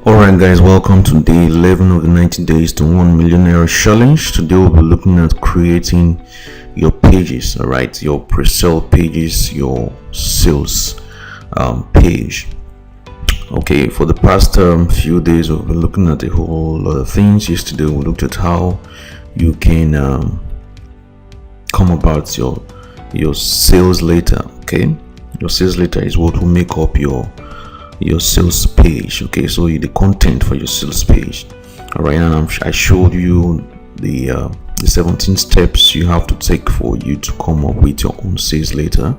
Alright guys, welcome to day 11 of the 90 days to 1 million Naira challenge. Today we'll be looking at creating your pages, alright, your pre-sale pages, your sales page. Okay, for the past few days we've been looking at a whole lot of things. Yesterday we looked at how you can come about your sales letter. Okay, your sales letter is what will make up your sales page. Okay, so the content for your sales page. All right, and I showed you the 17 steps you have to take for you to come up with your own sales letter.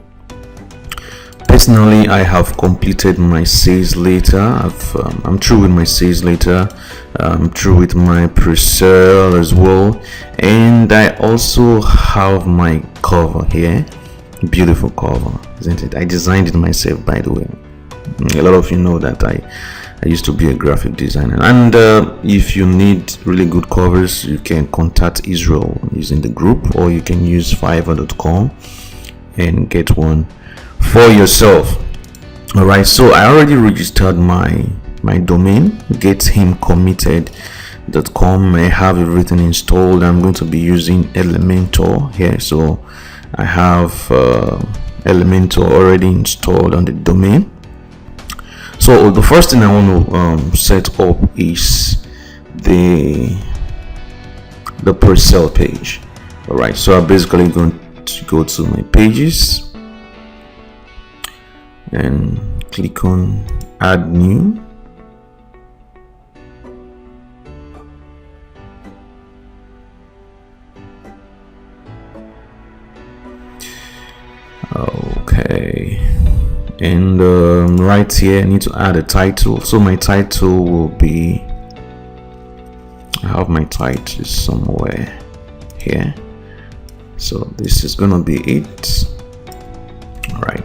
Personally, I have completed my sales letter. I'm through with my sales letter. I'm through with my pre-sale as well, and I also have my cover here. Beautiful cover, isn't it? I designed it myself, by the way. A lot of you know that I used to be a graphic designer, and if you need really good covers, you can contact Israel using the group, or you can use fiverr.com and get one for yourself. All right, so I already registered my domain, gethimcommitted.com. I have everything installed. I'm going to be using Elementor here, so I have Elementor already installed on the domain. So the first thing I want to set up is the pre-sale page. All right, so I'm basically going to go to my pages and click on add new. Okay, and right here I need to add a title. So my title will be, I have my title somewhere here, so this is gonna be it. All right,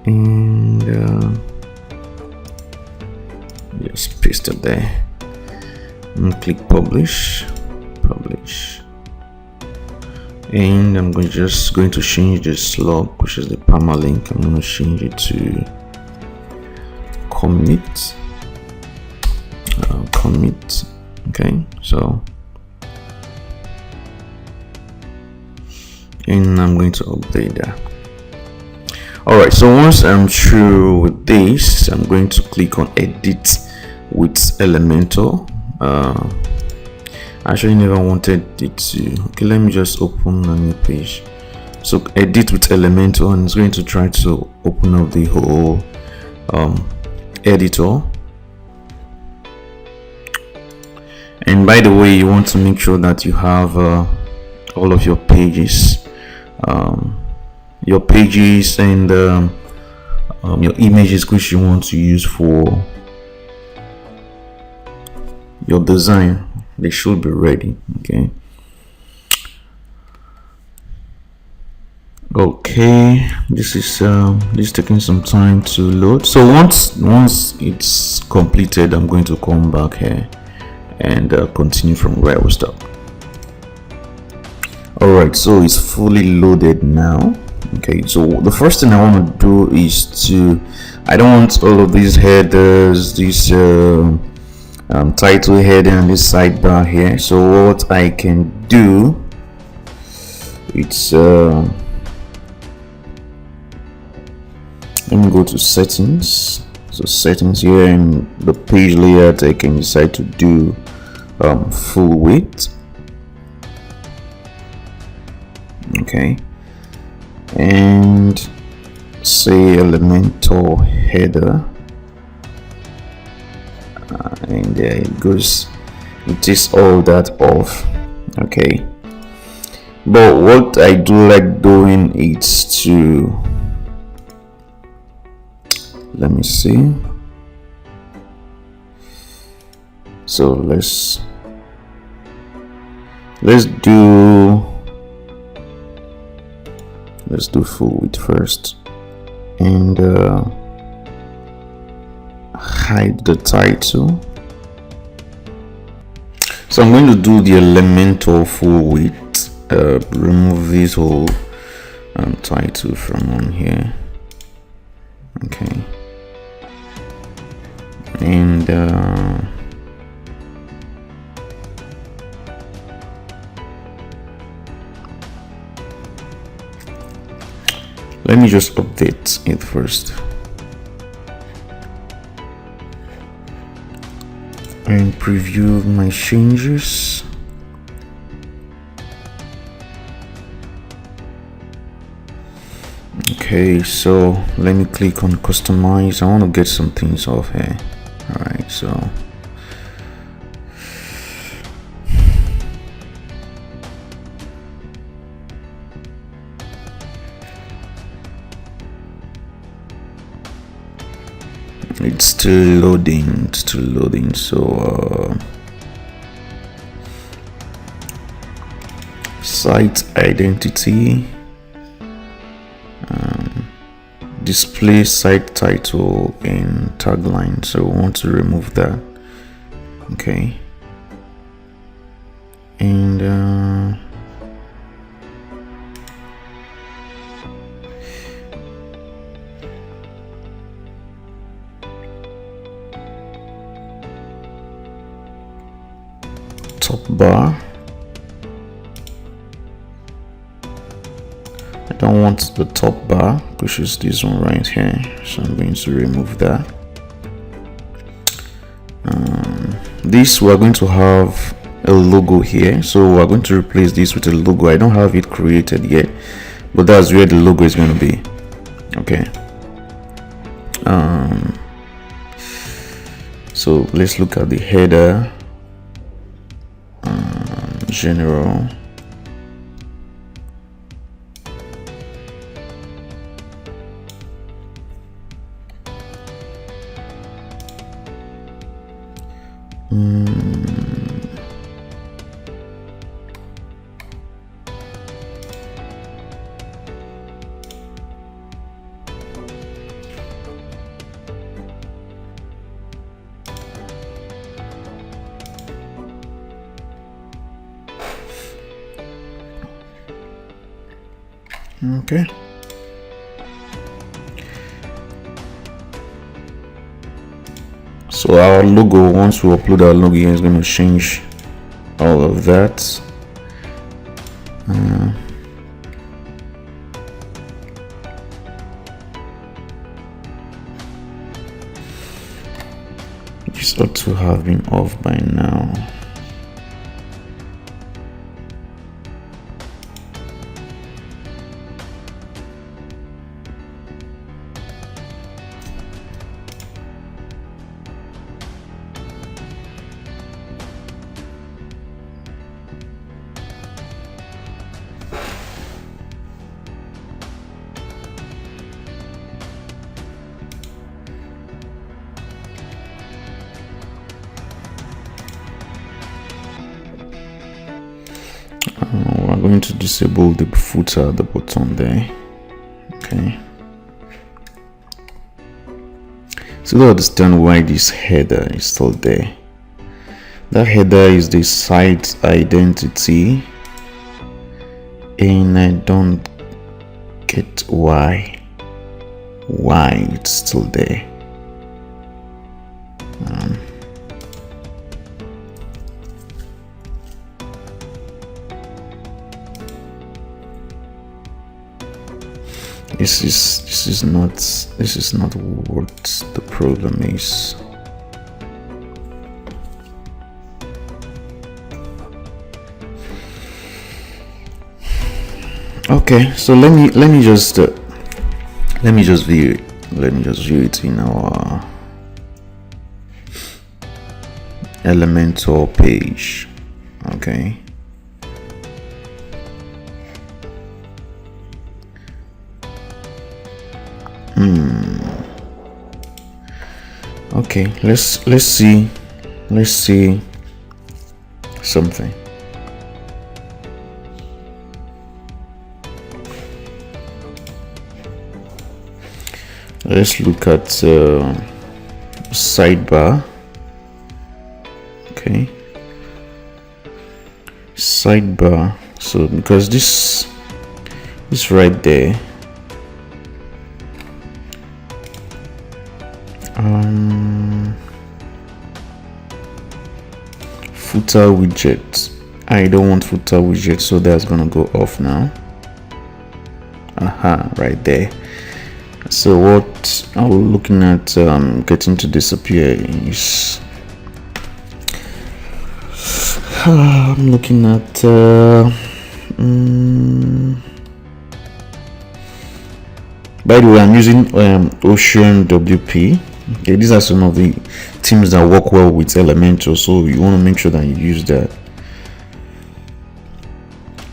and just paste it there and click publish, and I'm just going to change the slug, which is the permalink. I'm going to change it to commit. Okay, so, and I'm going to update that. All right, so once I'm through with this, I'm going to click on edit with Elementor. I actually never wanted it to. Okay, let me just open a new page. So edit with Elementor, and it's going to try to open up the whole editor. And by the way, you want to make sure that you have all of your pages and your images which you want to use for your design. They should be ready. Okay, this is taking some time to load. So once it's completed, I'm going to come back here and continue from where we stopped. All right, so it's fully loaded now. Okay, so the first thing I want to do is I don't want all of these headers, these title heading and this sidebar here. So what I can do, it's let me go to settings. So settings here, in the page layout I can decide to do full width. Okay, and say Elementor header, and there it goes. It is all that off. Okay, but what I do like doing is to, let me see. So let's do full width first, and hide the title. So I'm going to do the Elementor full width, remove this whole title from on here. Okay, and let me just update it first and preview my changes. Okay, so let me click on customize. I want to get some things off here. All right, so it's still loading, so site identity, display site title and tagline, so we want to remove that. Okay, and top bar, I don't want the top bar, which is this one right here, so I'm going to remove that. This, we're going to have a logo here, so we're going to replace this with a logo. I don't have it created yet, but that's where the logo is going to be. Okay, so let's look at the header. General, okay. So our logo, once we upload our logo, is going to change all of that. This ought to have been off by now. We're going to disable the footer at the bottom there. Okay, so to understand why this header is still there. That header is the site identity, and I don't get why it's still there. This is not what the problem is. Okay, so let me just view it in our Elementor page. Okay, okay, let's see something. Let's look at sidebar. Okay, sidebar. So because this right there, footer widget. I don't want footer widget, so that's gonna go off now. Right there. So what I'm looking at getting to disappear is I'm looking at by the way, I'm using Ocean WP. Okay, these are some of the themes that work well with Elementor, so you want to make sure that you use that.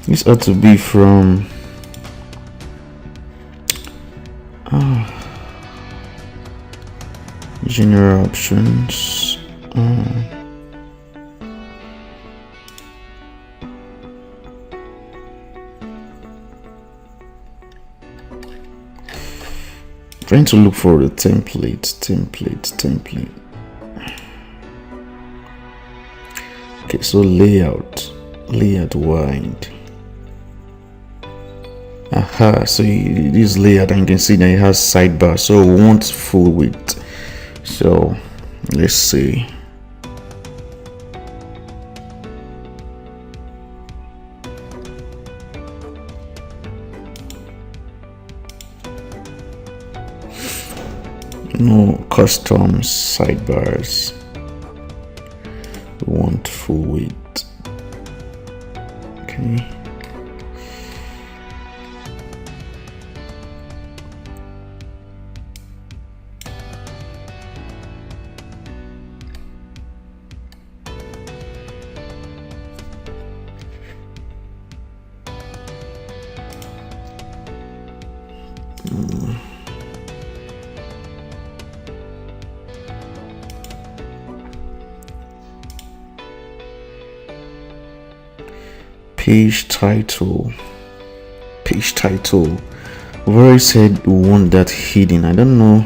This ought to be from general options. Trying to look for the template. Okay, so layout wide. So this layout, and you can see that it has sidebar, so we want full width. So let's see. No custom sidebars. We want full width. Okay. Page title. We've already said we want that hidden. I don't know.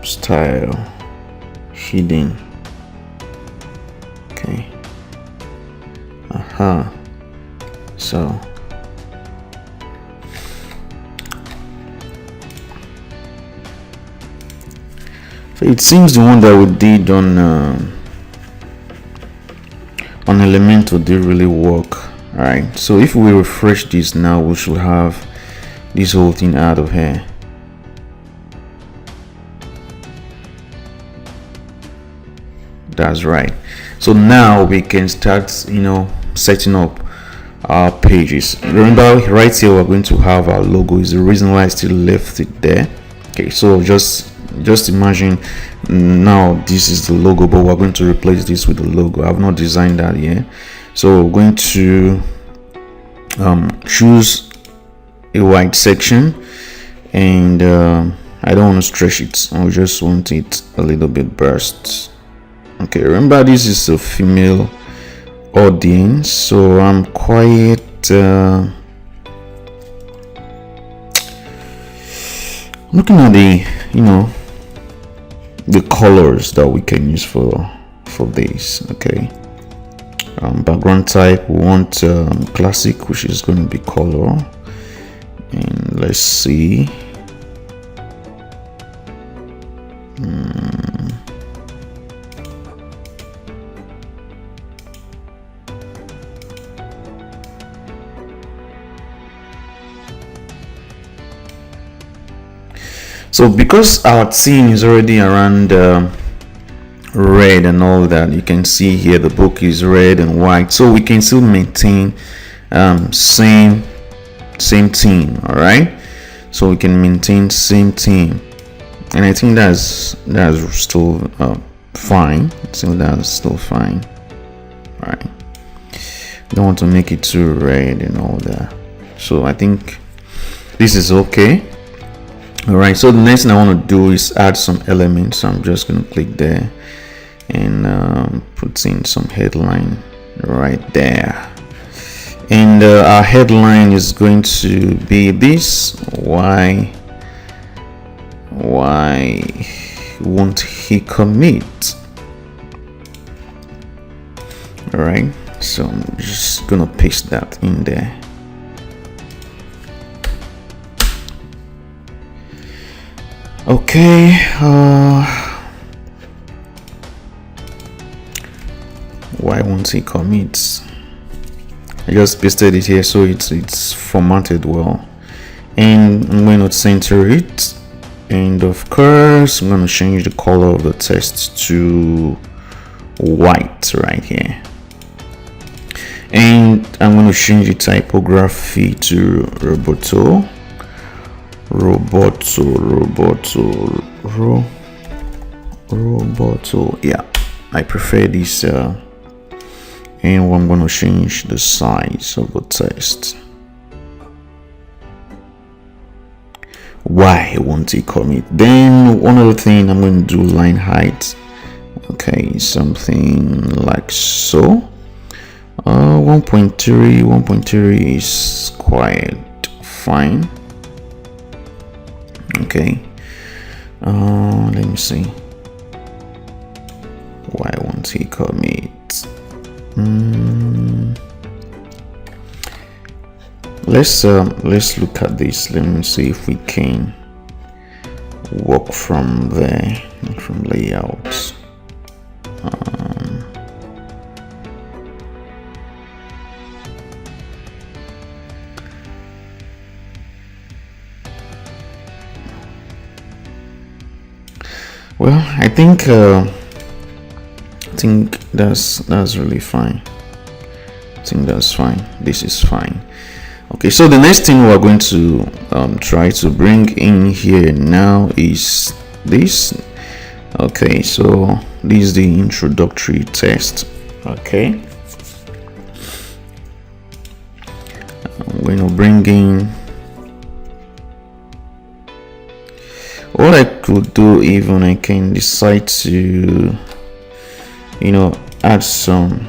Style hidden. Okay. So it seems the one that we did on Elementor did really work. Alright, so if we refresh this now, we should have this whole thing out of here. That's right. So now we can start setting up our pages. Remember, right here we're going to have our logo. Is the reason why I still left it there. Okay, so just imagine now this is the logo, but we're going to replace this with the logo. I've not designed that yet, so we're going to choose a white section, and I don't want to stretch it. I just want it a little bit burst. Okay, remember this is a female audience, so I'm quite looking at the colors that we can use for this. Okay, background type, we want classic, which is going to be color, and let's see. So because our theme is already around red and all that, you can see here the book is red and white, so we can still maintain same theme. All right, so we can maintain same theme, and I think that's still fine. So that's still fine. All right, don't want to make it too red and all that, so I think this is okay. All right, so the next thing I want to do is add some elements. So I'm just going to click there and put in some headline right there, and our headline is going to be this: why won't he commit? All right, so I'm just gonna paste that in there. Okay, Why won't he commit? I just pasted it here so it's formatted well, and I'm going to center it, and of course I'm going to change the color of the text to white right here, and I'm going to change the typography to roboto. Yeah, I prefer this, and I'm going to change the size of the text. Why won't it commit? Then one other thing, I'm going to do line height. Okay, something like so. 1.3 is quite fine. Okay, let me see. Why won't he commit? Let's look at this. Let me see if we can work from there, from layouts. Well, I think that's really fine. I think that's fine. This is fine. Okay, so the next thing we're going to try to bring in here now is this. Okay, so this is the introductory text. Okay, I'm going to bring in. What I could do, even I can decide to, add some,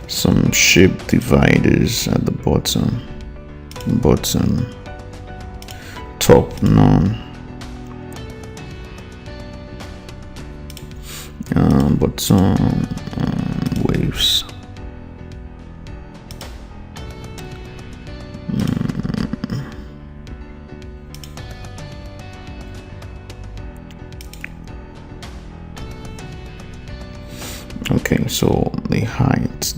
some shape dividers at the bottom, top, none, bottom, waves. Okay, so the height.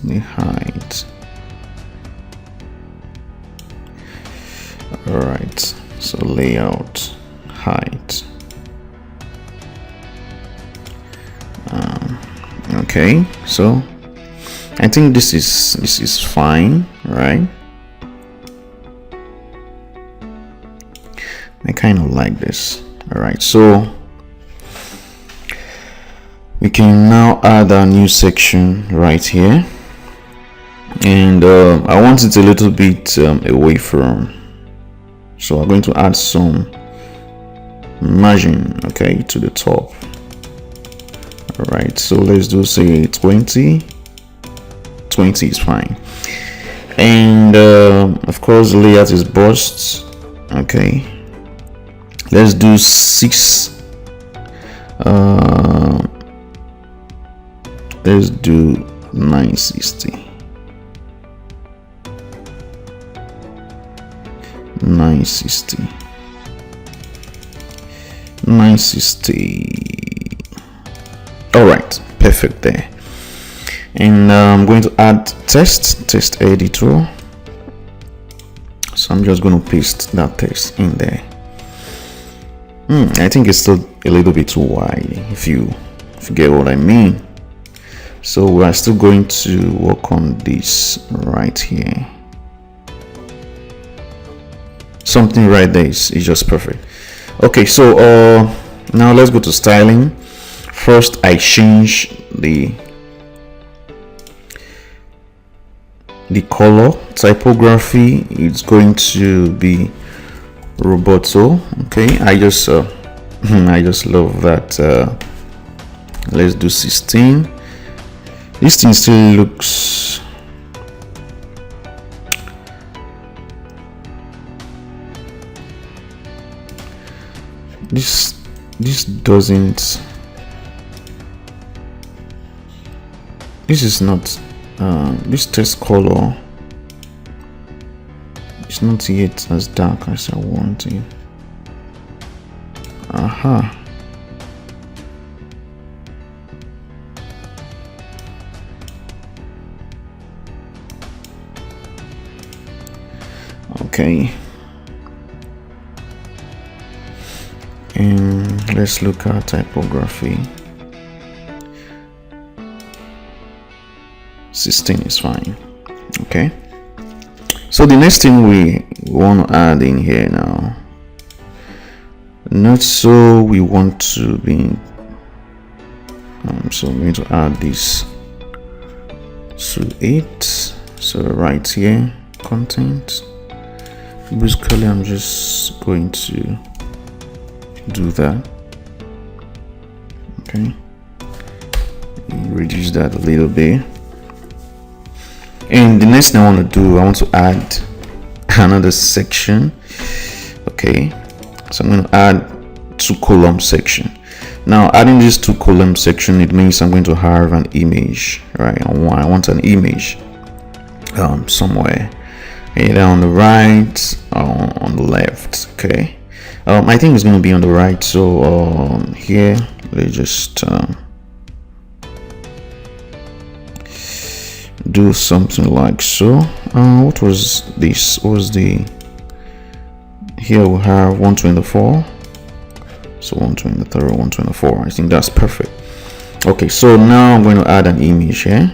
All right, so layout, height. Okay, so I think this is fine, right? I kind of like this. All right, so we can now add a new section right here, and I want it a little bit away from, so I'm going to add some margin, okay, to the top. All right, so let's do, say, 20 is fine, and of course the layout is burst. Okay, let's do 6. Let's do 960. 960. All right, perfect there. And I'm going to add text editor. So I'm just going to paste that text in there. I think it's still a little bit too wide, if you get what I mean. So we are still going to work on this right here. Something right there is just perfect. Okay, so now let's go to styling. First, I change the color typography. It's going to be roboto. Okay, I just love that. Let's do 16. This thing still looks this doesn't, this is not this text color is not yet as dark as I want it. Okay, and let's look at typography. 16 is fine. Okay, so the next thing we want to add in here now, not so we want to be so I'm going to add this to it. So right here, content, basically I'm just going to do that. Okay, reduce that a little bit. And the next thing I want to do, I want to add another section. Okay, so I'm going to add 2 column section. Now adding this 2 column section, it means I'm going to have an image, right? I want an image somewhere, either on the right or on the left. Okay, I think it's going to be on the right. So here, let's just do something like so. What was this? What was the, here we have 124, so 123, 124. I think that's perfect. Okay, so now I'm going to add an image here.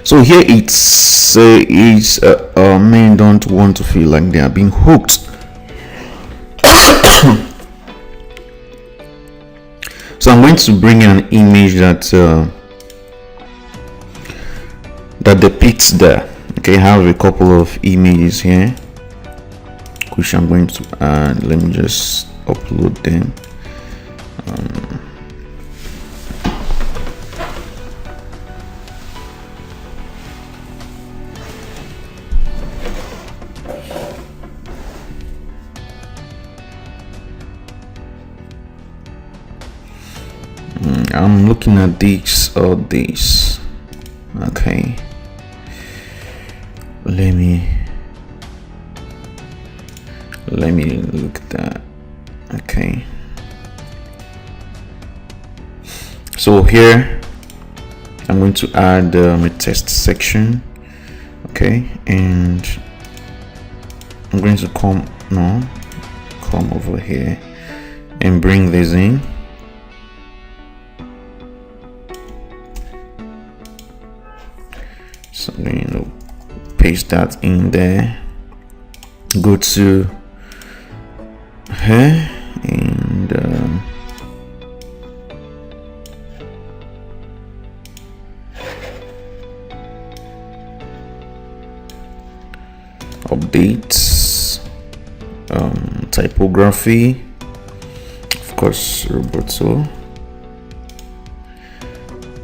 So here it's men don't want to feel like they are being hooked. So I'm going to bring in an image that depicts that. Okay, I have a couple of images here which I'm going to add. Let me just upload them. I'm looking at this or this. Okay, let me look at that. Okay, so here I'm going to add a test section. Okay, and I'm going to come over here and bring this in. So I'm going to paste that in there. Go to here and updates, typography, of course, Roboto,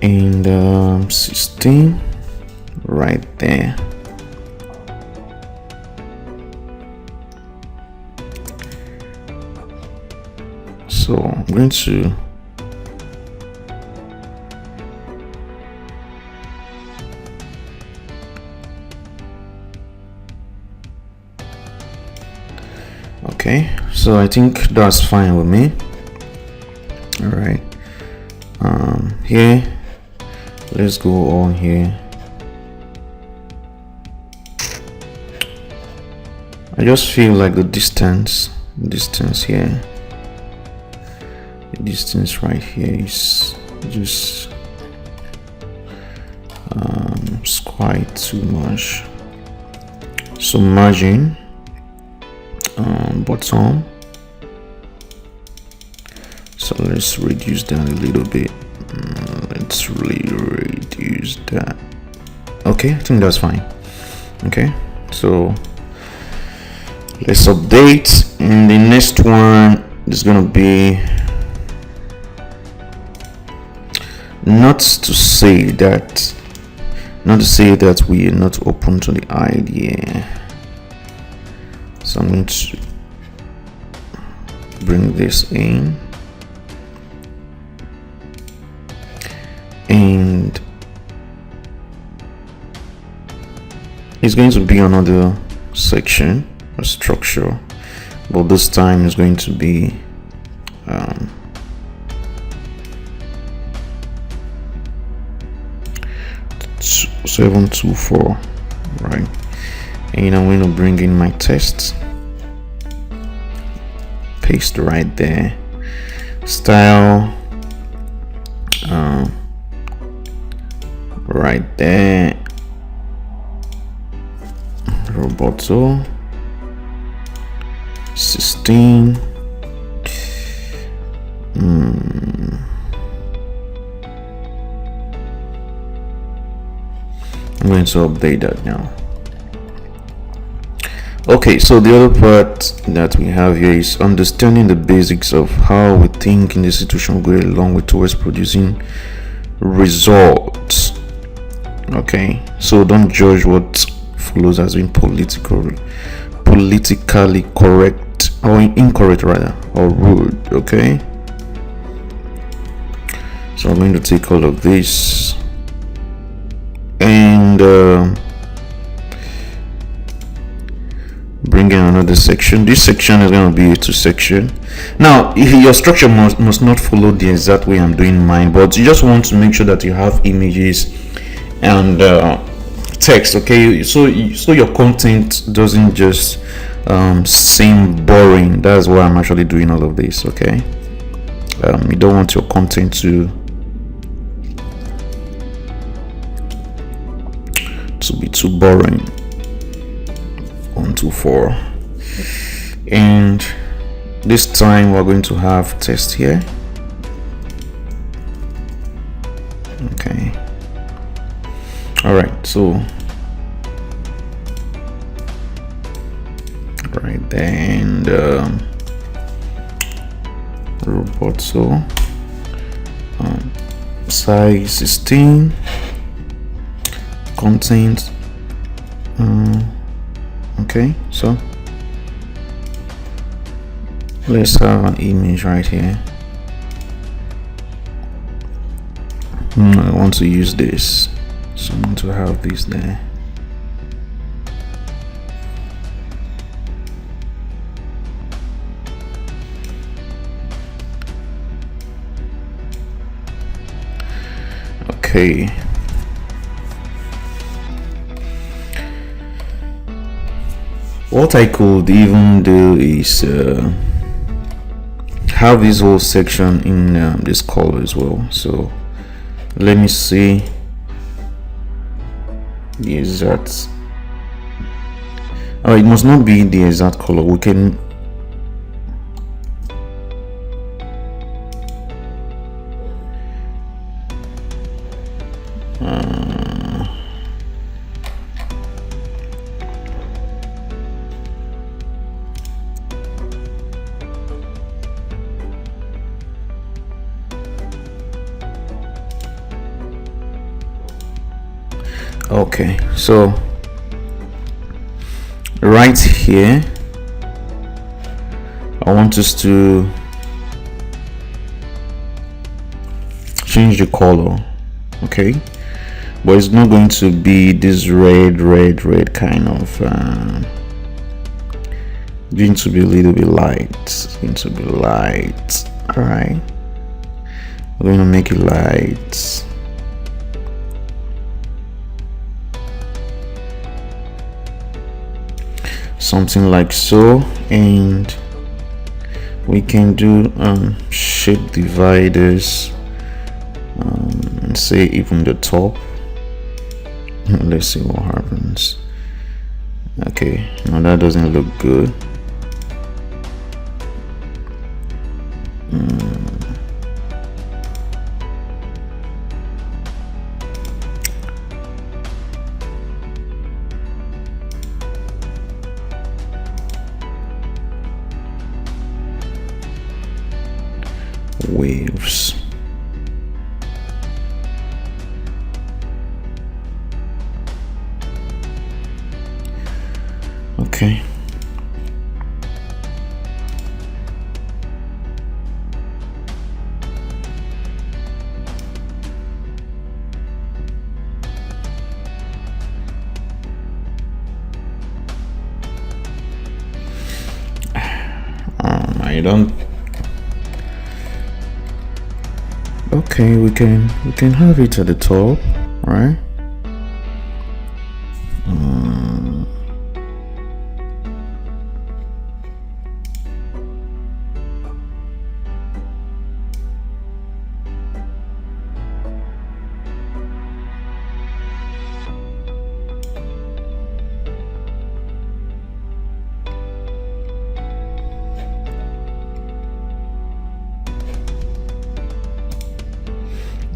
and 16 right there. So I'm going to okay, so I think that's fine with me. All right, here, let's go on here. I just feel like the distance here, the distance right here is just it's quite too much. So margin, bottom, so let's reduce that a little bit. Let's really reduce that. Okay, I think that's fine. Okay, so let's update, and the next one is gonna be, not to say that we are not open to the idea. So I'm going to bring this in, and it's going to be another section, a structure, but this time it's going to be 724, right? And I'm going to bring in my text, paste right there, style, right there, roboto 16. I'm going to update that now. Okay, so the other part that we have here is understanding the basics of how we think in the situation go along with towards producing results. Okay, so don't judge what follows as being politically correct or incorrect rather, or rude. Okay, so I'm going to take all of this and bring in another section. This section is going to be a 2 section. Now your structure must not follow the exact way I'm doing mine, but you just want to make sure that you have images and text. Okay, so your content doesn't just seem boring. That's why I'm actually doing all of this. Okay, you don't want your content to be too boring. 1, 2, 4, and this time we're going to have text here. Okay, all right, so right there, and robot, so size 16, content, okay, so let's have an image right here. I want to use this, so I'm going to have this there. Okay, what I could even do is have this whole section in this color as well. So let me see the exact. It must not be the exact color. We can okay, so right here I want us to change the color. Okay, but it's not going to be this red kind of going to be a little bit light. It's going to be light. All right, we're going to make it light. Something like so, and we can do shape dividers, and say even the top. Let's see what happens. Okay, now that doesn't look good. Waves. Okay. I don't Okay, we can have it at the top, right?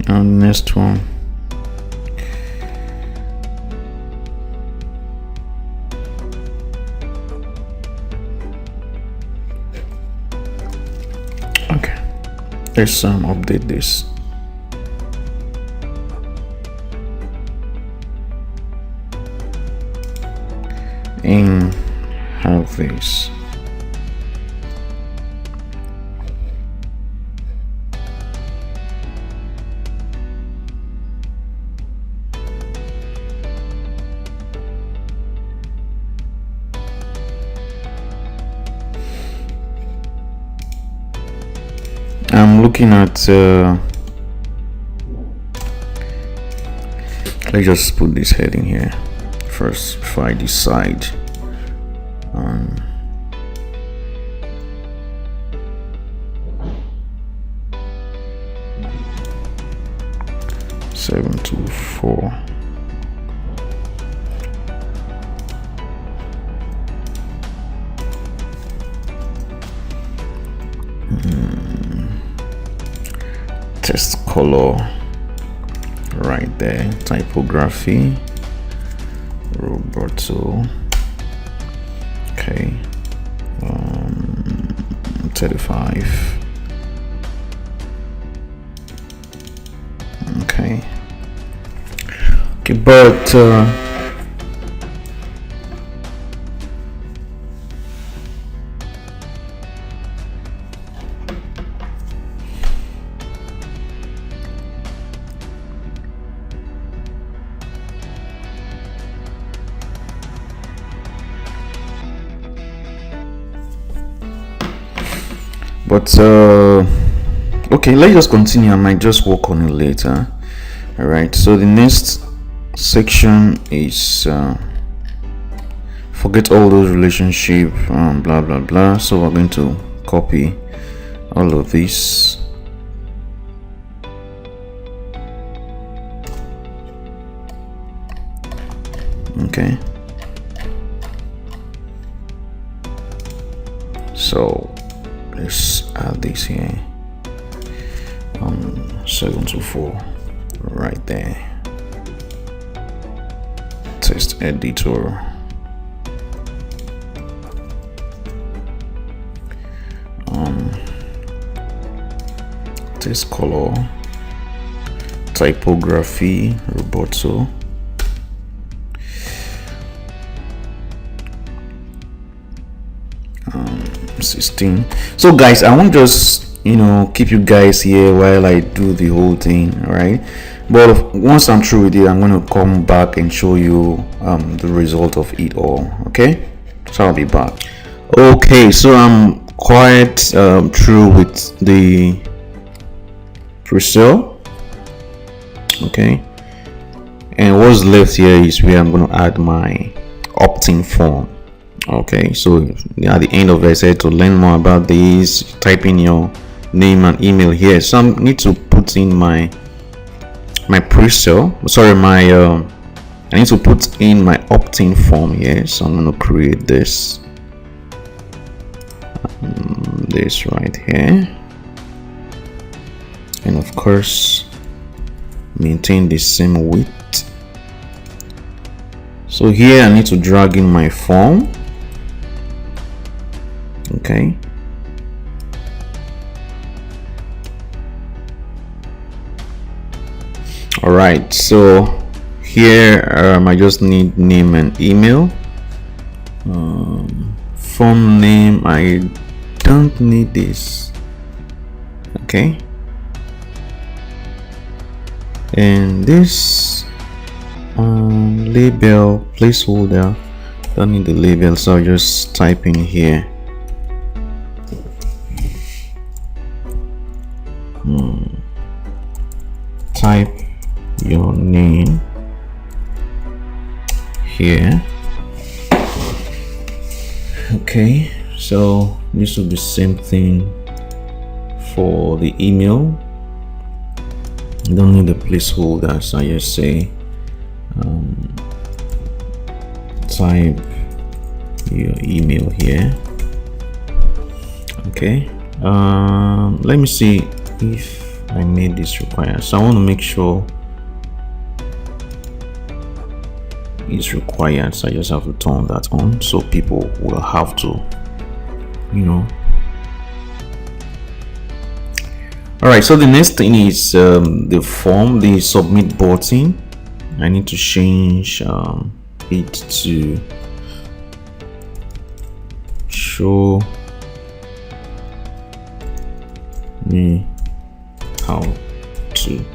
And next one. Okay, let's update this. And have this. I'm looking at let's just put this heading here first before I decide. 724. Test color right there, typography, Roberto. Okay, 35. Okay, but okay, let's just continue. I might just work on it later. All right, so the next section is forget all those relationship, blah blah blah. So we're going to copy all of this. Okay, so let's add this here. 724 right there. Text editor. Text color, typography, Roberto. System. So guys, I won't just keep you guys here while I do the whole thing, right? But once I'm through with it, I'm going to come back and show you the result of it all. Okay, so I'll be back. Okay, so I'm quite through with the pre-sale. Okay, and what's left here is where I'm going to add my opt-in form. Okay, so at the end of it, I said to learn more about this, type in your name and email here. So I need to put in my pre-sale. Sorry, I need to put in my opt-in form here. So I'm going to create this right here, and of course maintain the same width. So here I need to drag in my form. Okay, all right, so here I just need name and email. Phone name, I don't need this. Okay, and this label placeholder, don't need the label, so I'll just type in here type your name here. Okay, so this will be same thing for the email. You don't need a placeholder, so I just say type your email here. Okay, let me see if I made this required. So I want to make sure it's required, so I just have to turn that on, so people will have to, you know. All right, so the next thing is the form, the submit button. I need to change it to show me how to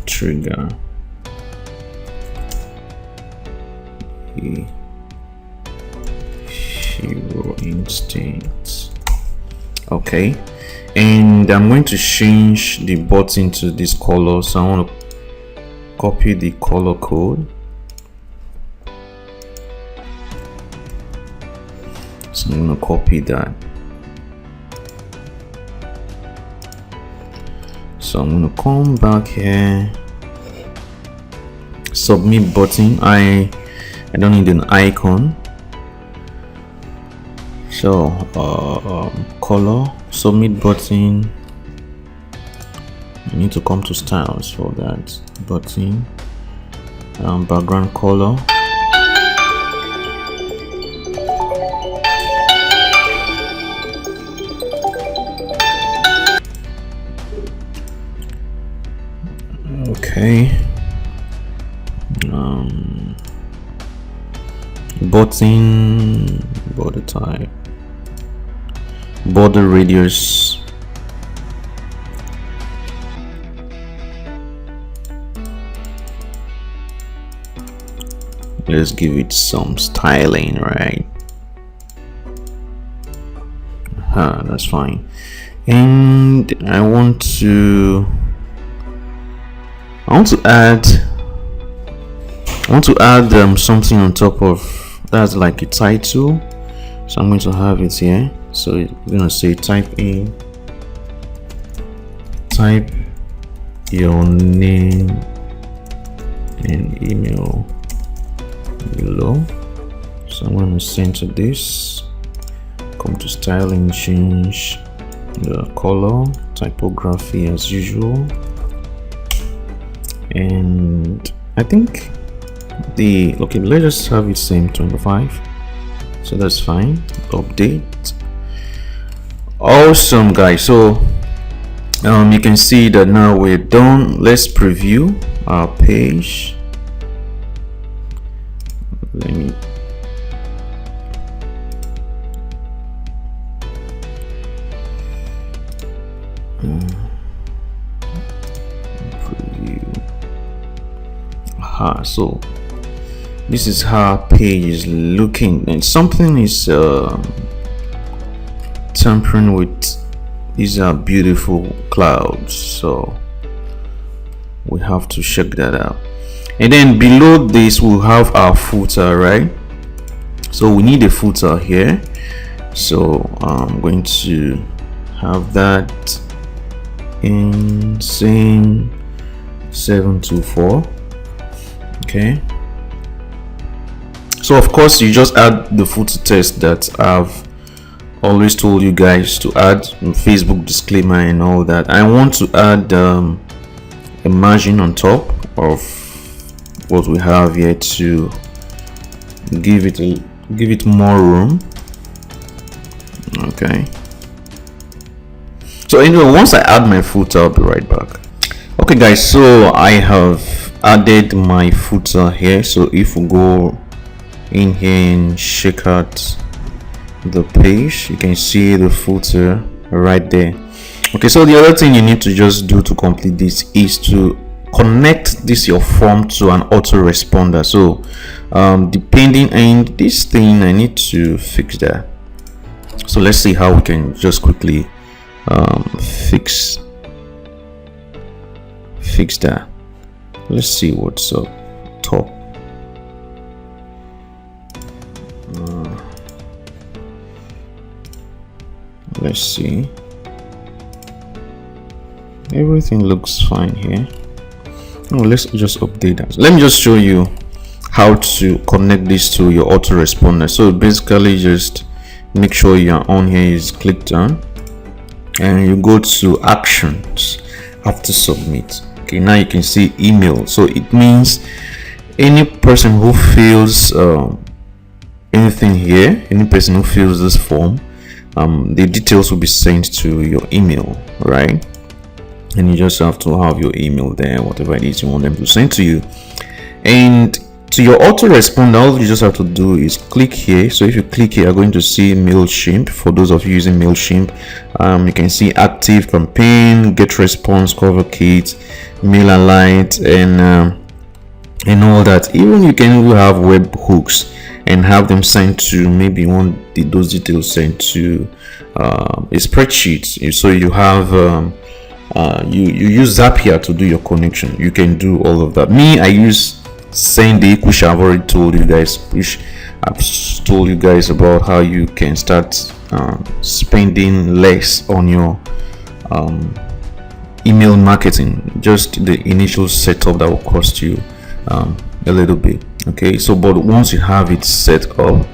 trigger a hero instinct. Okay, and I'm going to change the button to this color, so I want to copy the color code. So I'm going to copy that. So I'm going to come back here, submit button. I don't need an icon. So color, submit button. I need to come to styles for that button. Background color. Okay. Button, border type, border radius. Let's give it some styling, right? That's fine. And I want to add something on top of that's like a title, so I'm going to have it here. So we're going to say type your name and email below. So I'm going to center this, come to styling, change the color, typography as usual, and I think okay, let's just have it same 25, so that's fine. Update. Awesome, guys. So you can see that now we're done. Let's preview our page. Let me preview. So this is how our page is looking, and something is tampering with these are beautiful clouds, so we have to check that out. And then below this we'll have our footer, right? So we need a footer here, so I'm going to have that in same 724. Okay, so of course you just add the footer text that I've always told you guys to add, Facebook disclaimer and all that. I want to add a margin on top of what we have here to give it more room. Okay, so anyway, once I add my footer, I'll be right back. Okay guys, so I have added my footer here. So if we go in here and check out the page, you can see the footer right there. Okay, so the other thing you need to just do to complete this is to connect this your form to an autoresponder. So depending on this thing, I need to fix that. So let's see how we can just quickly fix fix that. Let's see what's up top. Let's see. Everything looks fine here. Oh, let's just update that. Let me just show you how to connect this to your autoresponder. So basically, just make sure your on here is clicked on, and you go to actions after submit. Okay, now you can see email. So it means any person who fills anything here, any person who fills this form, the details will be sent to your email, right? And you just have to have your email there, whatever it is you want them to send to you. And to your autoresponder, all you just have to do is click here. So if you click here, you're going to see MailChimp. For those of you using MailChimp, you can see active campaign, get response, cover kit, MailerLite, and all that. Even you can have web hooks and have them sent to, maybe you want those details sent to a spreadsheet. So you have you use Zapier to do your connection. You can do all of that. Me, I use Sendy, which I've already told you guys, about how you can start spending less on your email marketing. Just the initial setup that will cost you a little bit. Okay, so but once you have it set up,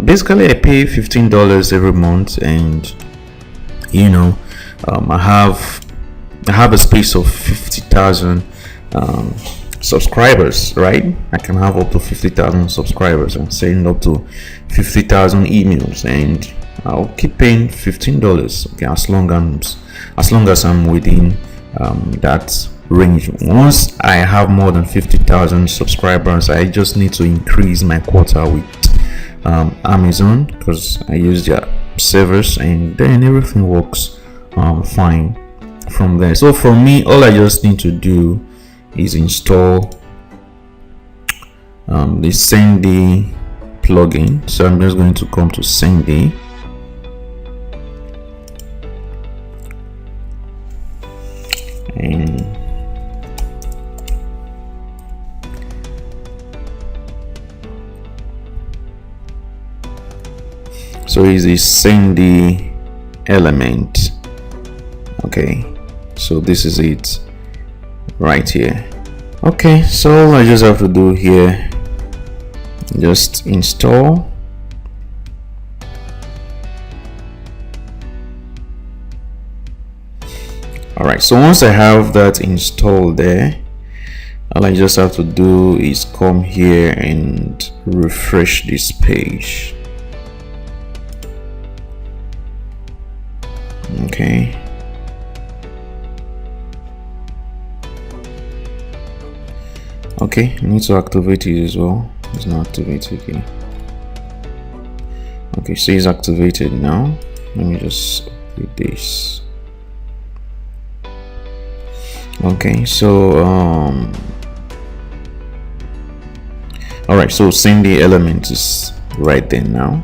basically I pay $15 every month, and you know, I have a space of 50,000 subscribers, right? I can have up to 50,000 subscribers and send up to 50,000 emails, and I'll keep paying $15. Okay, as long as I'm within that range. Once I have more than 50,000 subscribers, I just need to increase my quota with Amazon, because I use their servers, and then everything works fine from there. So for me, all I just need to do is install the Sendy plugin. So I'm just going to come to Sendy, and so is a Sendy element. Okay, so this is it right here. Okay, so all I just have to do here, just install. All right, so once I have that installed there, all I just have to do is come here and refresh this page. Okay, I need to activate it as well. It's not activated here. Okay, so it's activated now. Let me just do this. Okay, so all right, so Sendy element is right there now.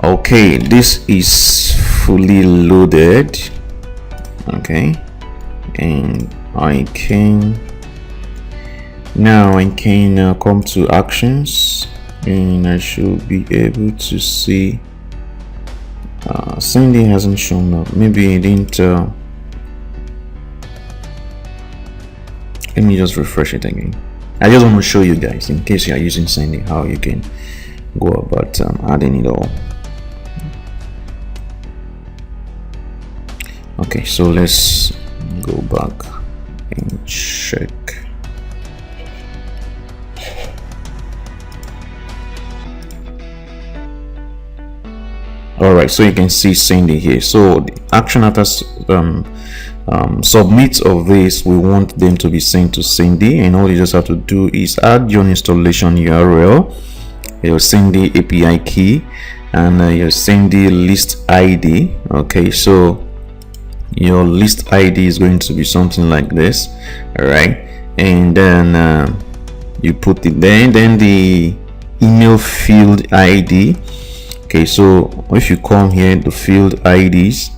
Okay, this is fully loaded. Okay, and I can come to actions, and I should be able to see Sendy hasn't shown up. Maybe it didn't. Let me just refresh it again. I just want to show you guys, in case you are using Sendy, how you can go about adding it all. Okay, so let's go back and check. All right, so you can see Sendy here. So the action after submit of this, we want them to be sent to Sendy, and all you just have to do is add your installation URL, your Sendy API key, and your Sendy list ID. Okay, so your list ID is going to be something like this. All right, and then you put it there, and then the email field ID. Okay, so if you come here, the field IDs,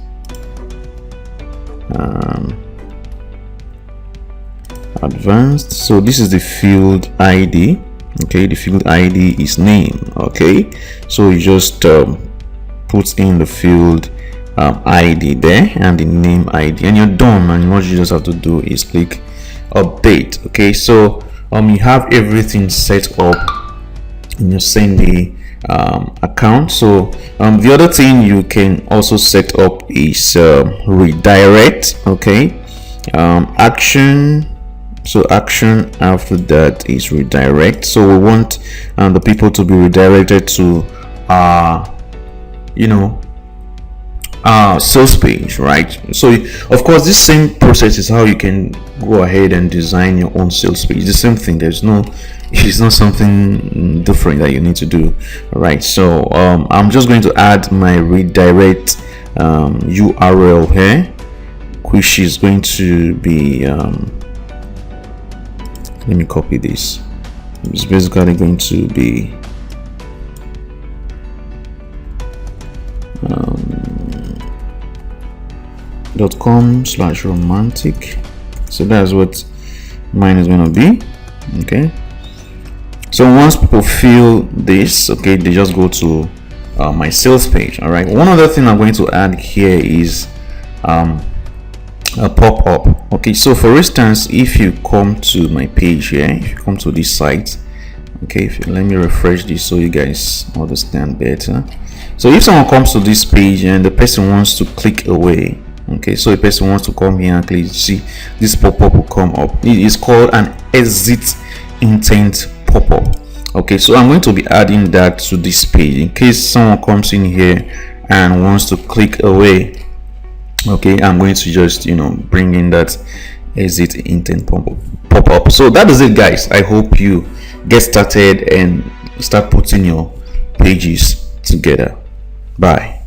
advanced. So this is the field ID. Okay, the field ID is name. Okay, so you just put in the field ID there and the name ID, and you're done. And what you just have to do is click update. Okay, so you have everything set up in your Sendy account. So the other thing you can also set up is redirect. Okay, action. So action after that is redirect. So we want the people to be redirected to sales page, right? So of course this same process is how you can go ahead and design your own sales page. The same thing. It's not something different that you need to do. All right, so I'm just going to add my redirect URL here, which is going to be let me copy this. It's basically going to be .com/romantic. So that's what mine is going to be. Okay, so once people fill this, okay, they just go to my sales page. All right, one other thing I'm going to add here is a pop-up. Okay, so for instance, if you come to my page here, if you come to this site, okay, let me refresh this so you guys understand better. So if someone comes to this page and the person wants to click away, okay, so a person wants to come here and click, see this pop-up will come up. It is called an exit intent pop-up. Okay, so I'm going to be adding that to this page in case someone comes in here and wants to click away. Okay, I'm going to just bring in that exit intent pop-up. So that is it, guys. I hope you get started and start putting your pages together. Bye.